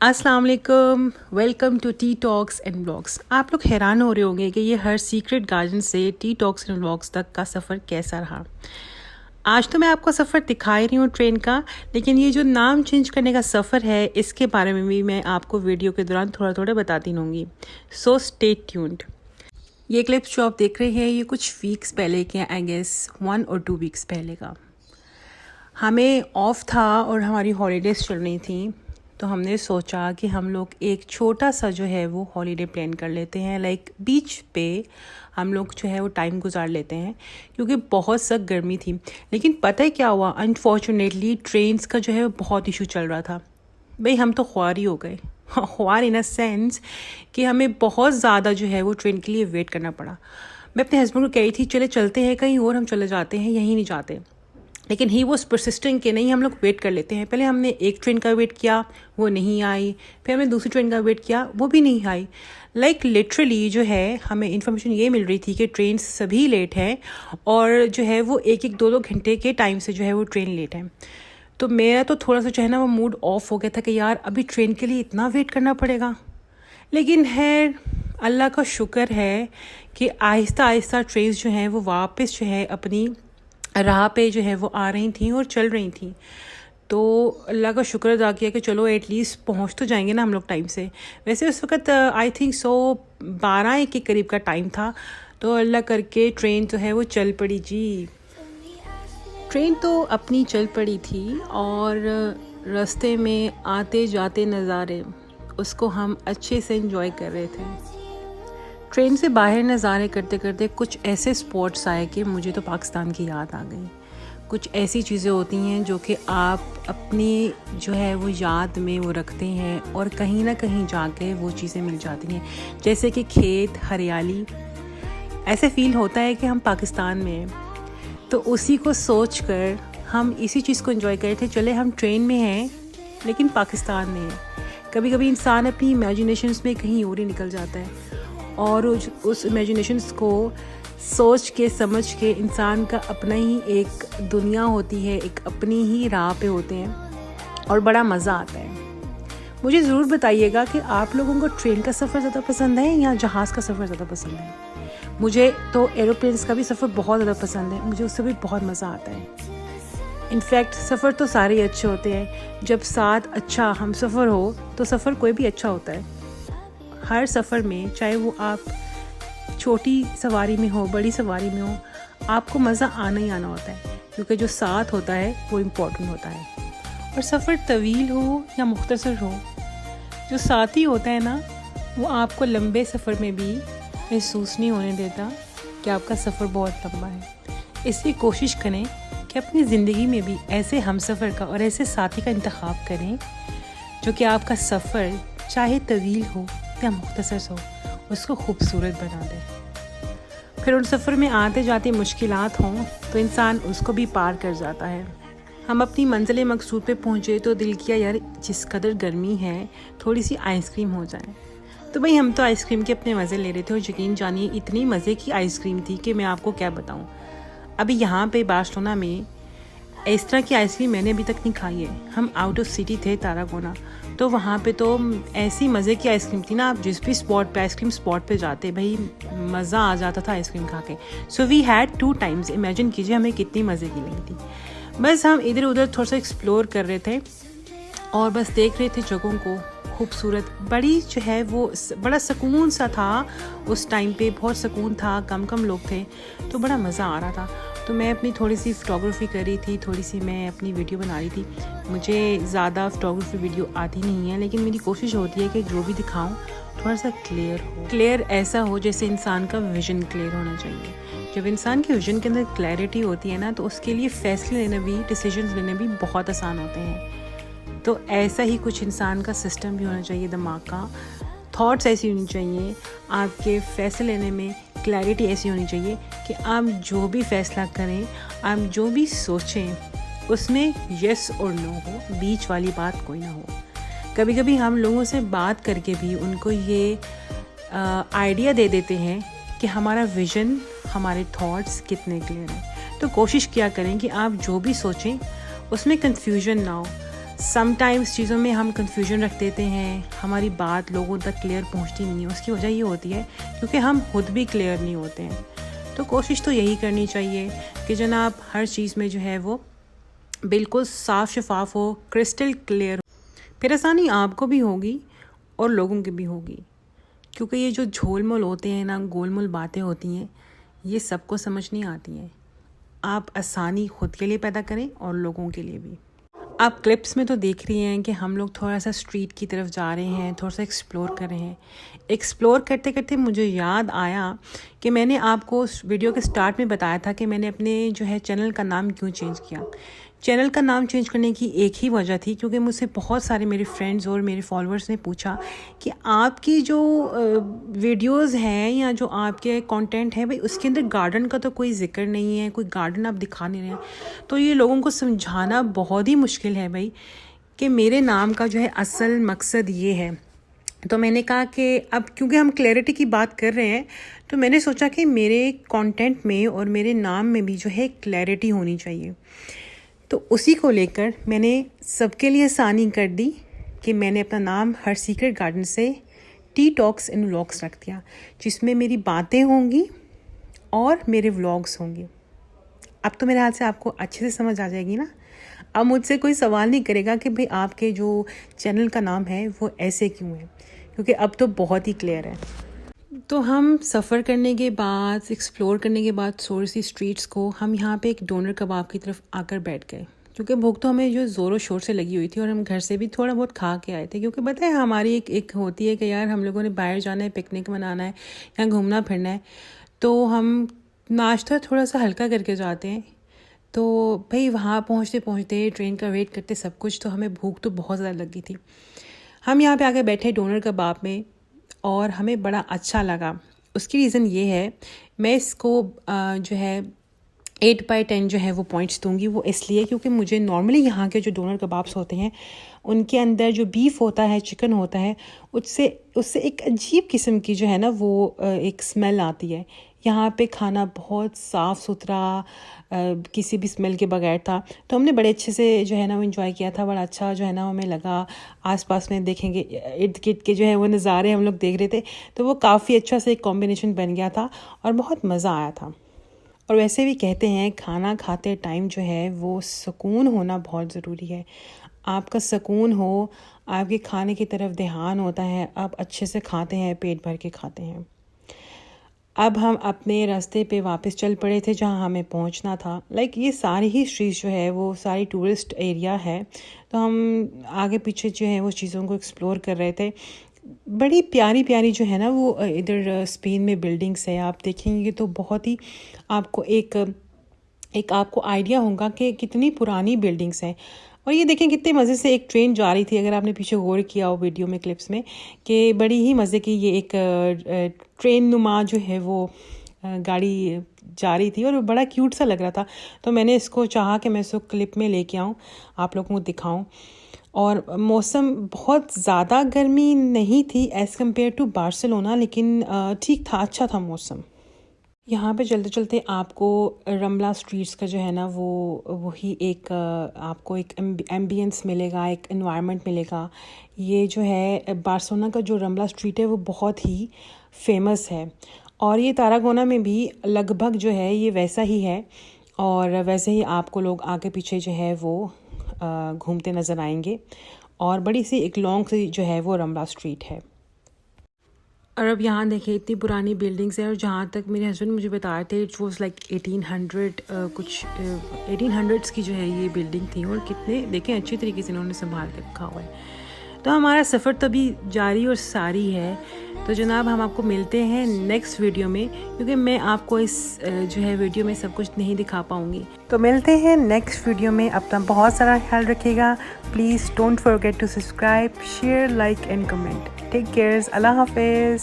अस्सलाम वालेकुम, welcome to tea talks and vlogs. आप लोग हैरान हो रहे होंगे कि ये हर सीक्रेट गार्डन से टी टॉक्स एंड व्लॉग्स तक का सफ़र कैसा रहा। आज तो मैं आपको सफ़र दिखा ही रही हूँ ट्रेन का, लेकिन ये जो नाम चेंज करने का सफ़र है इसके बारे में भी मैं आपको वीडियो के दौरान थोड़ा थोड़ा बताती रहूँगी। So stay tuned. ये क्लिप्स जो आप देख रहे हैं ये कुछ वीक्स पहले के, आई गेस 1 और 2 वीक्स पहले का। हमें ऑफ था और हमारी हॉलीडेज़ चल रही थी, तो हमने सोचा कि हम लोग एक छोटा सा जो है वो हॉलीडे प्लान कर लेते हैं। लाइक बीच पे हम लोग जो है वो टाइम गुजार लेते हैं, क्योंकि बहुत सख्त गर्मी थी। लेकिन पता है क्या हुआ, अनफॉर्चुनेटली ट्रेन्स का जो है वो बहुत इशू चल रहा था। भाई हम तो ख्वार ही हो गए, ख्वार इन अ सेंस कि हमें बहुत ज़्यादा जो है वो ट्रेन के लिए वेट करना पड़ा। मैं अपने हस्बैंड को कही थी चले चलते हैं कहीं और, हम चले जाते हैं, यहीं नहीं जाते। लेकिन ही वो परसिस्टेंट के नहीं, हम लोग वेट कर लेते हैं। पहले हमने एक ट्रेन का वेट किया, वो नहीं आई। फिर हमने दूसरी ट्रेन का वेट किया, वो भी नहीं आई। लाइक लिटरली जो है हमें इन्फॉर्मेशन ये मिल रही थी कि ट्रेन सभी लेट हैं और जो है वो एक एक दो दो घंटे के टाइम से जो है वो ट्रेन लेट है। तो मेरा तो थोड़ा सा जो है ना वो मूड ऑफ हो गया था कि यार अभी ट्रेन के लिए इतना वेट करना पड़ेगा। लेकिन है अल्लाह का शुक्र है कि आहिस्ता आहिस्ता ट्रेन जो हैं वो वापस जो है अपनी राह पे जो है वो आ रही थी और चल रही थी। तो अल्लाह का शुक्र अदा किया कि चलो एटलीस्ट पहुंच तो जाएंगे ना हम लोग टाइम से। वैसे उस वक़्त आई थिंक 12-1 के करीब का टाइम था, तो अल्लाह करके ट्रेन जो है वो चल पड़ी जी। ट्रेन तो अपनी चल पड़ी थी और रास्ते में आते जाते नज़ारे उसको हम अच्छे से एंजॉय कर रहे थे। ट्रेन से बाहर नज़ारे करते करते कुछ ऐसे स्पॉट्स आए कि मुझे तो पाकिस्तान की याद आ गई। कुछ ऐसी चीज़ें होती हैं जो कि आप अपनी जो है वो याद में वो रखते हैं और कहीं ना कहीं जाके वो चीज़ें मिल जाती हैं, जैसे कि खेत, हरियाली। ऐसे फील होता है कि हम पाकिस्तान में हैं। तो उसी को सोच कर हम इसी चीज़ को एंजॉय कर रहे थे। चले हम ट्रेन में हैं लेकिन पाकिस्तान में हैं। कभी कभी इंसान अपनी इमेजिनेशंस में कहीं और ही निकल जाता है और उस इमेजिनेशंस को सोच के समझ के इंसान का अपना ही एक दुनिया होती है, एक अपनी ही राह पे होते हैं और बड़ा मज़ा आता है। मुझे ज़रूर बताइएगा कि आप लोगों को ट्रेन का सफ़र ज़्यादा पसंद है या जहाज़ का सफ़र ज़्यादा पसंद है। मुझे तो एरोप्लेन्स का भी सफ़र बहुत ज़्यादा पसंद है, मुझे उससे भी बहुत मज़ा आता है। इनफैक्ट सफ़र तो सारे ही अच्छे होते हैं, जब साथ अच्छा हम सफ़र हो तो सफ़र कोई भी अच्छा होता है। हर सफ़र में, चाहे वो आप छोटी सवारी में हो, बड़ी सवारी में हो, आपको मज़ा आना ही आना होता है, क्योंकि जो साथ होता है वो इम्पोर्टेंट होता है। और सफ़र तवील हो या मुख्तसर हो, जो साथी होता है ना वो आपको लंबे सफ़र में भी महसूस नहीं होने देता कि आपका सफ़र बहुत लंबा है। इसलिए कोशिश करें कि अपनी ज़िंदगी में भी ऐसे हमसफ़र का और ऐसे साथी का इंतखाब करें जो कि आपका सफ़र चाहे तवील हो या मुख्तसर हो उसको खूबसूरत बना दे। फिर उन सफ़र में आते जाते मुश्किलात हों तो इंसान उसको भी पार कर जाता है। हम अपनी मंजिल मकसूद पे पहुँचे तो दिल किया यार जिस कदर गर्मी है थोड़ी सी आइसक्रीम हो जाए। तो भाई हम तो आइसक्रीम के अपने मज़े ले रहे थे और यकीन जानिए इतनी मज़े की आइसक्रीम थी कि मैं आपको क्या बताऊँ। अभी यहाँ पे बार्सिलोना में इस तरह की आइसक्रीम मैंने अभी तक नहीं खाई है। हम आउट ऑफ सिटी थे, तारागोना, तो वहाँ पे तो ऐसी मज़े की आइसक्रीम थी ना, आप जिस भी स्पॉट पे आइसक्रीम स्पॉट पे जाते भाई मज़ा आ जाता था आइसक्रीम खा के। So we had 2 times. Imagine कीजिए हमें कितनी मज़े की लगी थी। बस हम इधर उधर थोड़ा सा एक्सप्लोर कर रहे थे और बस देख रहे थे जगहों को। खूबसूरत बड़ी जो है वो बड़ा सुकून सा था उस टाइम पे, बहुत सुकून था, कम लोग थे तो बड़ा मज़ा आ रहा था। तो मैं अपनी थोड़ी सी फ़ोटोग्राफ़ी कर रही थी, थोड़ी सी मैं अपनी वीडियो बना रही थी। मुझे ज़्यादा फ़ोटोग्राफ़ी वीडियो आती नहीं है, लेकिन मेरी कोशिश होती है कि जो भी दिखाऊं थोड़ा सा क्लियर हो। क्लियर ऐसा हो जैसे इंसान का विज़न क्लियर होना चाहिए। जब इंसान के विज़न के अंदर क्लैरिटी होती है ना तो उसके लिए फ़ैसले लेना भी, डिसीजंस लेने भी बहुत आसान होते हैं। तो ऐसा ही कुछ इंसान का सिस्टम भी होना चाहिए, दिमाग का थॉट्स ऐसी होनी चाहिए, आपके फ़ैसले लेने में क्लैरिटी ऐसी होनी चाहिए कि आप जो भी फ़ैसला करें, आप जो भी सोचें उसमें येस और नो हो, बीच वाली बात कोई ना हो। कभी कभी हम लोगों से बात करके भी उनको ये आइडिया दे देते हैं कि हमारा विज़न, हमारे थॉट्स कितने क्लियर हैं। तो कोशिश किया करें कि आप जो भी सोचें उसमें कन्फ्यूजन ना हो। समटाइम्स चीज़ों में हम कंफ्यूजन रख देते हैं, हमारी बात लोगों तक क्लियर पहुंचती नहीं है। उसकी वजह ये होती है क्योंकि हम खुद भी क्लियर नहीं होते हैं। तो कोशिश तो यही करनी चाहिए कि जनाब हर चीज़ में जो है वो बिल्कुल साफ शफाफ हो, क्रिस्टल क्लियर हो। फिर आसानी आपको भी होगी और लोगों की भी होगी, क्योंकि ये जो झोल मोल होते हैं ना, गोल मोल बातें होती हैं, ये सबको समझ नहीं आती हैं। आप आसानी खुद के लिए पैदा करें और लोगों के लिए भी। आप क्लिप्स में तो देख रही हैं कि हम लोग थोड़ा सा स्ट्रीट की तरफ जा रहे हैं, थोड़ा सा एक्सप्लोर कर रहे हैं। एक्सप्लोर करते करते मुझे याद आया कि मैंने आपको वीडियो के स्टार्ट में बताया था कि मैंने अपने जो है चैनल का नाम क्यों चेंज किया। चैनल का नाम चेंज करने की एक ही वजह थी, क्योंकि मुझसे बहुत सारे मेरे फ्रेंड्स और मेरे फॉलोअर्स ने पूछा कि आपकी जो वीडियोस हैं या जो आपके कंटेंट है भाई, उसके अंदर गार्डन का तो कोई जिक्र नहीं है, कोई गार्डन आप दिखा नहीं रहे हैं। तो ये लोगों को समझाना बहुत ही मुश्किल है भाई कि मेरे नाम का जो है असल मकसद ये है। तो मैंने कहा कि अब क्योंकि हम क्लैरिटी की बात कर रहे हैं, तो मैंने सोचा कि मेरे कंटेंट में और मेरे नाम में भी जो है क्लैरिटी होनी चाहिए। तो उसी को लेकर मैंने सबके लिए आसानी कर दी कि मैंने अपना नाम हर सीक्रेट गार्डन से टी टॉक्स एंड व्लॉग्स रख दिया, जिसमें मेरी बातें होंगी और मेरे व्लॉग्स होंगे। अब तो मेरे हाल से आपको अच्छे से समझ आ जाएगी ना। अब मुझसे कोई सवाल नहीं करेगा कि भाई आपके जो चैनल का नाम है वो ऐसे क्यों है, क्योंकि अब तो बहुत ही क्लियर है। तो हम सफ़र करने के बाद, एक्सप्लोर करने के बाद थोड़ी सी स्ट्रीट्स को, हम यहाँ पे एक डोनर कबाब की तरफ आकर बैठ गए, क्योंकि भूख तो हमें जो ज़ोरों शोर से लगी हुई थी और हम घर से भी थोड़ा बहुत खा के आए थे। क्योंकि पता है हमारी एक होती है कि यार हम लोगों ने बाहर जाना है, पिकनिक मनाना है या घूमना फिरना है, तो हम नाश्ता थोड़ा सा हल्का करके जाते हैं। तो भाई वहाँ पहुँचते पहुँचते ट्रेन का वेट करते सब कुछ, तो हमें भूख तो बहुत ज़्यादा लगी थी। हम यहाँ पे आके बैठे डोनर कबाब में और हमें बड़ा अच्छा लगा। उसकी रीज़न ये है, मैं इसको जो है 8/10 जो है वो पॉइंट्स दूंगी। वो इसलिए क्योंकि मुझे नॉर्मली यहाँ के जो डोनर कबाब्स होते हैं उनके अंदर जो बीफ होता है, चिकन होता है, उससे एक अजीब किस्म की जो है ना वो एक स्मेल आती है। यहाँ पे खाना बहुत साफ़ सुथरा, किसी भी स्मेल के बगैर था। तो हमने बड़े अच्छे से जो है ना वो इन्जॉय किया था। बड़ा अच्छा जो है ना हमें लगा। आसपास में देखेंगे इर्द गिर्द के जो है वो नज़ारे हम लोग देख रहे थे, तो वो काफ़ी अच्छा से एक कॉम्बिनेशन बन गया था और बहुत मज़ा आया था। और वैसे भी कहते हैं खाना खाते टाइम जो है वो सुकून होना बहुत ज़रूरी है। आपका सुकून हो, आपके खाने की तरफ ध्यान होता है, आप अच्छे से खाते हैं, पेट भर के खाते हैं। अब हम अपने रास्ते पे वापस चल पड़े थे जहाँ हमें पहुँचना था। ये सारी ही स्ट्रीट जो है वो सारी टूरिस्ट एरिया है, तो हम आगे पीछे जो है वो चीज़ों को एक्सप्लोर कर रहे थे। बड़ी प्यारी प्यारी जो है ना वो इधर स्पेन में बिल्डिंग्स है, आप देखेंगे तो बहुत ही आपको एक आपको आइडिया होगा कि कितनी पुरानी बिल्डिंग्स हैं। और ये देखें कितने मज़े से एक ट्रेन जा रही थी, अगर आपने पीछे गौर किया हो वीडियो में, क्लिप्स में, कि बड़ी ही मज़े की ये एक ट्रेन नुमा जो है वो गाड़ी जा रही थी और बड़ा क्यूट सा लग रहा था। तो मैंने इसको चाहा कि मैं इसको क्लिप में लेके आऊँ, आप लोगों को दिखाऊँ। और मौसम बहुत ज़्यादा गर्मी नहीं थी एज़ कम्पेयर टू बार्सिलोना, लेकिन ठीक था, अच्छा था मौसम। यहाँ पे चलते चलते आपको रमला स्ट्रीट्स का जो है ना वही एक आपको एक एम्बियंस मिलेगा, एक एनवायरनमेंट मिलेगा। ये जो है बार्सिलोना का जो रमला स्ट्रीट है वो बहुत ही फेमस है, और ये तारागोना में भी लगभग जो है ये वैसा ही है। और वैसे ही आपको लोग आगे पीछे जो है वो घूमते नज़र आएंगे, और बड़ी सी एक लॉन्ग सी जो है वो रमला स्ट्रीट है। और अब यहाँ देखिए इतनी पुरानी बिल्डिंग्स हैं, और जहाँ तक मेरे हस्बैंड मुझे बता रहे थे इट वॉज 1800 कुछ 1800s की जो है ये बिल्डिंग थी, और कितने देखें अच्छी तरीके से इन्होंने संभाल के रखा हुआ है। तो हमारा सफ़र तभी जारी और सारी है। तो जनाब हम आपको मिलते हैं नेक्स्ट वीडियो में, क्योंकि मैं आपको इस जो है वीडियो में सब कुछ नहीं दिखा पाऊँगी। तो मिलते हैं नेक्स्ट वीडियो में। अपना बहुत सारा ख्याल रखिएगा। Please don't forget to subscribe, share, like and comment. Take care. अल्लाह हाफिज़।